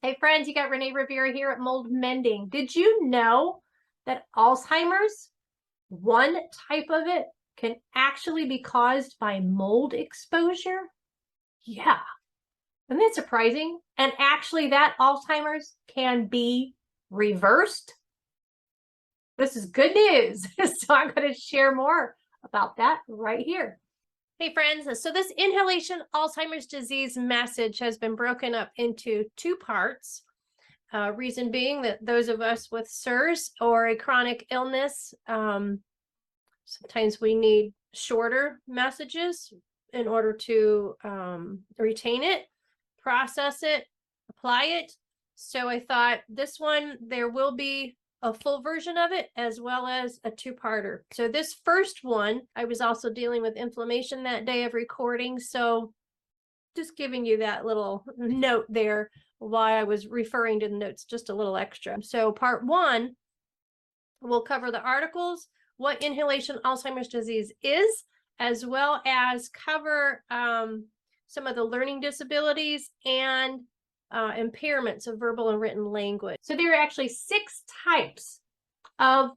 Hey friends, you got Renee Rivera here at Mold Mending. Did you know that Alzheimer's, one type of it, can actually be caused by mold exposure? Yeah, isn't that surprising? And actually that Alzheimer's can be reversed. This is good news. So I'm going to share more about that right here. Hey friends, so this inhalation Alzheimer's disease message has been broken up into two parts. Reason being that those of us with SIRS or a chronic illness, sometimes we need shorter messages in order to retain it, process it, apply it. So I thought this one, there will be a full version of it as well as a two-parter. So this first one, I was also dealing with inflammation that day of recording. So just giving you that little note there why I was referring to the notes, just a little extra. So part one, we'll cover the articles, what inhalation Alzheimer's disease is, as well as cover some of the learning disabilities and impairments of verbal and written language. So there are actually 6 types of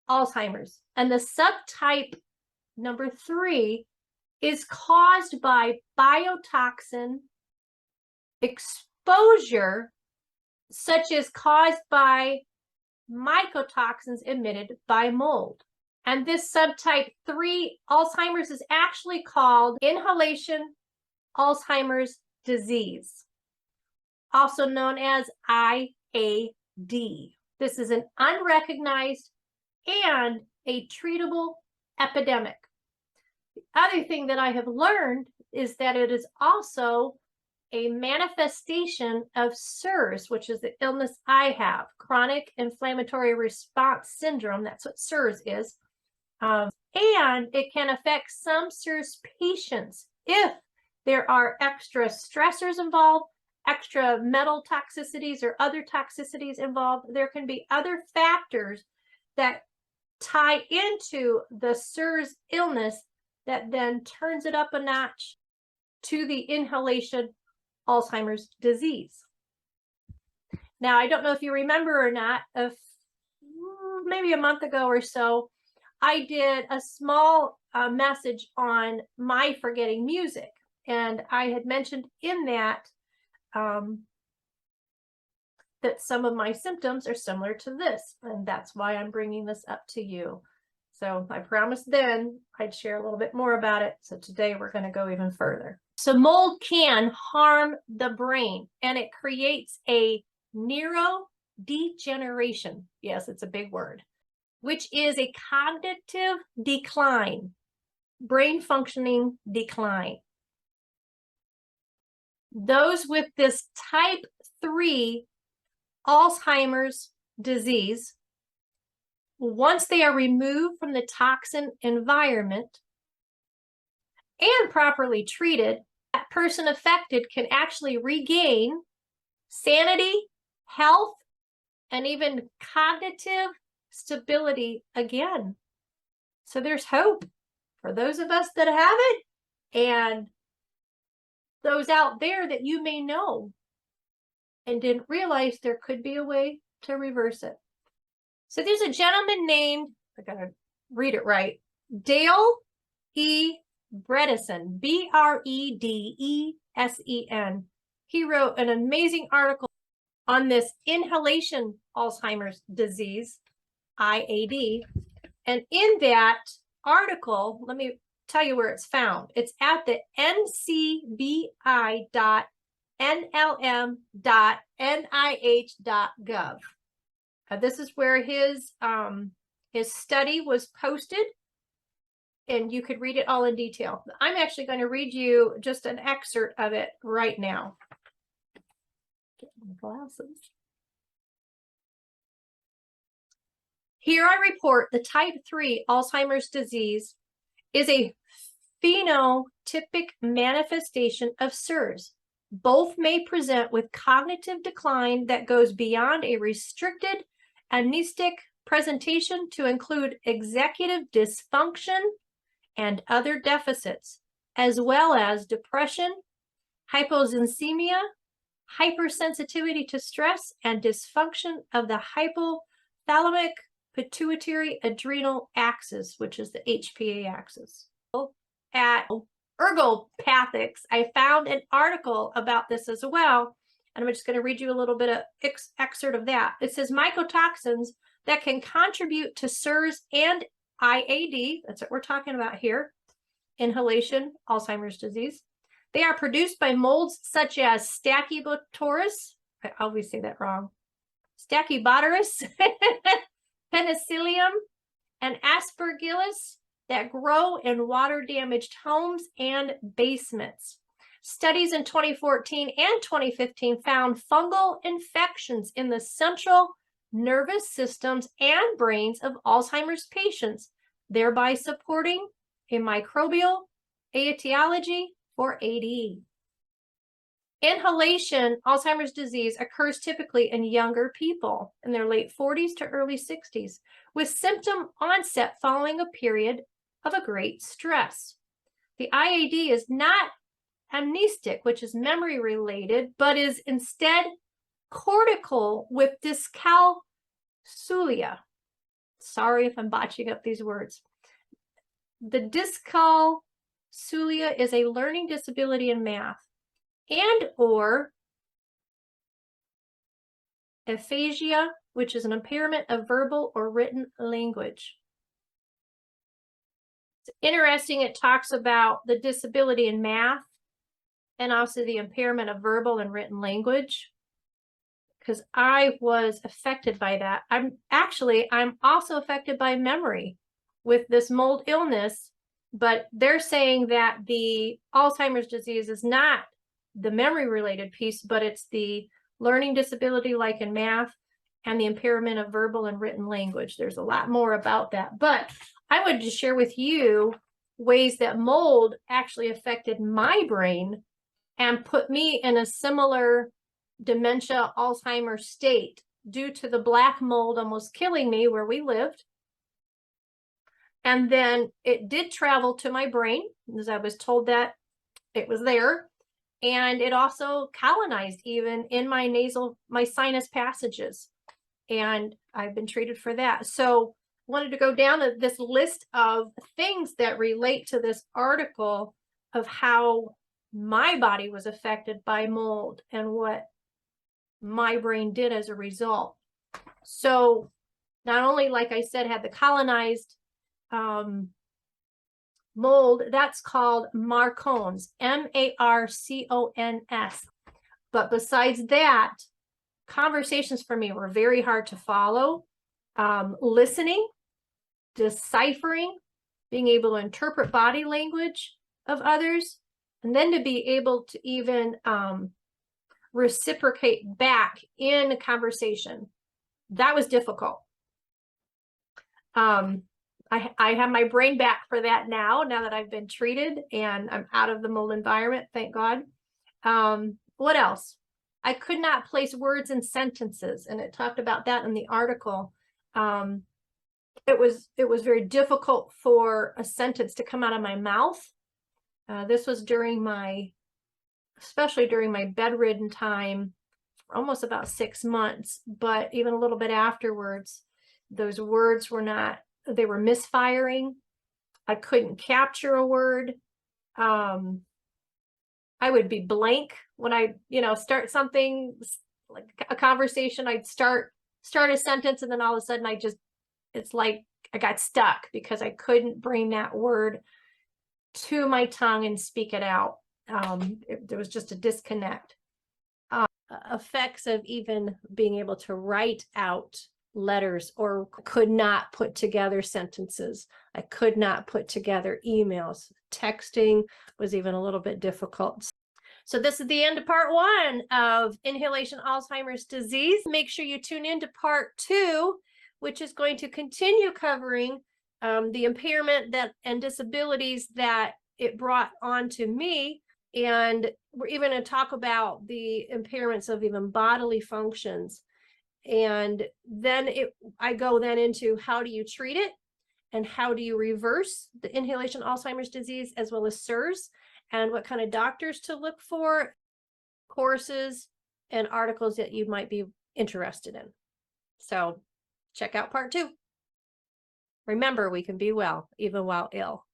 Alzheimer's, and the subtype number 3 is caused by biotoxin exposure, such as caused by mycotoxins emitted by mold. And this subtype 3 Alzheimer's is actually called inhalation Alzheimer's disease, also known as IAD. This is an unrecognized and a treatable epidemic. The other thing that I have learned is that it is also a manifestation of CIRS, which is the illness I have, chronic inflammatory response syndrome. That's what CIRS is. And it can affect some CIRS patients if there are extra stressors involved, extra metal toxicities or other toxicities involved. There can be other factors that tie into the CIRS illness that then turns it up a notch to the inhalation Alzheimer's disease. Now, I don't know if you remember or not, maybe a month ago or so, I did a small message on my forgetting music. And I had mentioned in that that some of my symptoms are similar to this. And that's why I'm bringing this up to you. So I promised then I'd share a little bit more about it. So today we're going to go even further. So mold can harm the brain, and it creates a neurodegeneration. Yes, it's a big word, which is a cognitive decline, brain functioning decline. Those with this type 3 Alzheimer's disease, once they are removed from the toxin environment and properly treated, that person affected can actually regain sanity, health, and even cognitive stability again. So there's hope for those of us that have it and those out there that you may know and didn't realize there could be a way to reverse it. So there's a gentleman named, I gotta read it right, Dale E. Bredesen, B-R-E-D-E-S-E-N. He wrote an amazing article on this inhalation Alzheimer's disease, IAD. And in that article, let me tell you where it's found. It's at the ncbi.nlm.nih.gov. This is where his study was posted, and you could read it all in detail. I'm actually going to read you just an excerpt of it right now. Get my glasses. Here I report the type 3 Alzheimer's disease is a phenotypic manifestation of CIRS. Both may present with cognitive decline that goes beyond a restricted amnestic presentation to include executive dysfunction and other deficits, as well as depression, hypoxemia, hypersensitivity to stress, and dysfunction of the hypothalamic pituitary adrenal axis, which is the HPA axis. At Ergopathics, I found an article about this as well, and I'm just going to read you a little bit of excerpt of that. It says mycotoxins that can contribute to SIRS and IAD, that's what we're talking about here, inhalation, Alzheimer's disease. They are produced by molds such as Stachybotrys, I always say that wrong, Stachybotrys, Penicillium, and Aspergillus that grow in water-damaged homes and basements. Studies in 2014 and 2015 found fungal infections in the central nervous systems and brains of Alzheimer's patients, thereby supporting a microbial etiology for AD. Inhalation, Alzheimer's disease, occurs typically in younger people in their late 40s to early 60s, with symptom onset following a period of a great stress. The IAD is not amnestic, which is memory related, but is instead cortical with dyscalculia. Sorry if I'm botching up these words. The dyscalculia is a learning disability in math and or aphasia, which is an impairment of verbal or written language. It's interesting, it talks about the disability in math and also the impairment of verbal and written language, because I was affected by that. I'm also affected by memory with this mold illness, but they're saying that the Alzheimer's disease is not the memory related piece, but it's the learning disability like in math and the impairment of verbal and written language. There's a lot more about that, but I wanted to share with you ways that mold actually affected my brain and put me in a similar dementia Alzheimer's state due to the black mold almost killing me where we lived. And then it did travel to my brain, as I was told that it was there. And it also colonized even in my sinus passages. And I've been treated for that. So wanted to go down this list of things that relate to this article of how my body was affected by mold and what my brain did as a result. So not only, like I said, had the colonized mold, that's called Marcons, M-A-R-C-O-N-S. But besides that, conversations for me were very hard to follow. Listening, deciphering, being able to interpret body language of others, and then to be able to even reciprocate back in a conversation. That was difficult. I have my brain back for that now that I've been treated and I'm out of the mold environment, thank God. What else? I could not place words in sentences, and it talked about that in the article. It was very difficult for a sentence to come out of my mouth. This was especially during my bedridden time, for almost about 6 months, but even a little bit afterwards, those words they were misfiring. I couldn't capture a word. I would be blank when I, start something like a conversation. I'd start a sentence, and then all of a sudden it's like I got stuck because I couldn't bring that word to my tongue and speak it out. There was just a disconnect. Effects of even being able to write out letters, or could not put together sentences. I could not put together emails. Texting was even a little bit difficult. So this is the end of part 1 of Inhalation Alzheimer's disease. Make sure you tune in to part 2, which is going to continue covering the impairment and disabilities that it brought onto me. And we're even going to talk about the impairments of even bodily functions. And then I go into how do you treat it and how do you reverse the inhalation Alzheimer's disease, as well as SIRS, and what kind of doctors to look for, courses, and articles that you might be interested in. So check out part 2. Remember, we can be well even while ill.